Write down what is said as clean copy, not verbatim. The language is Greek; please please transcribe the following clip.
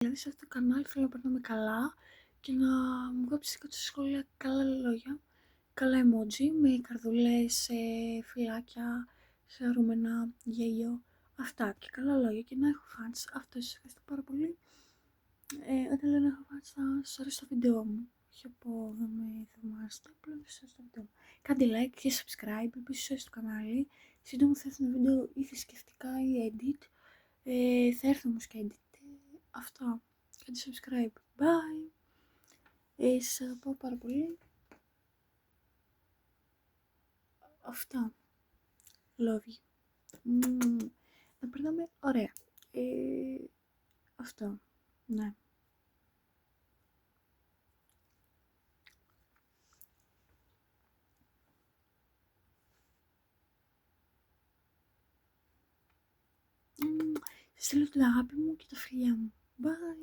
Δηλαδή σε αυτό το κανάλι θέλω να περνάμε καλά και να μου γράψεις κάτω στα σχόλια καλά λόγια, καλά emoji με καρδουλές, φυλάκια, χαρούμενα, γέλιο, αυτά και καλά λόγια και να έχω fans. Αυτό, σας ευχαριστώ πάρα πολύ. Όταν λέω να έχω fans θα σας αρέσει το βίντεο μου. Όχι από δεν με θαυμάζετε, απλά να σας αρέσει το βίντεο μου. Κάντε like και subscribe, επίσης στο κανάλι. Σύντομα θα έρθουν βίντεο ή θρησκευτικά ή edit. Θα έρθω όμως και edit. Αυτά. Κάντε subscribe. Bye. Σας αγαπάω πάρα πολύ. Αυτά. Love you. Να περνάμε ωραία. Αυτό. Ναι. Σας στείλω την αγάπη μου και τα φιλιά μου. Bye.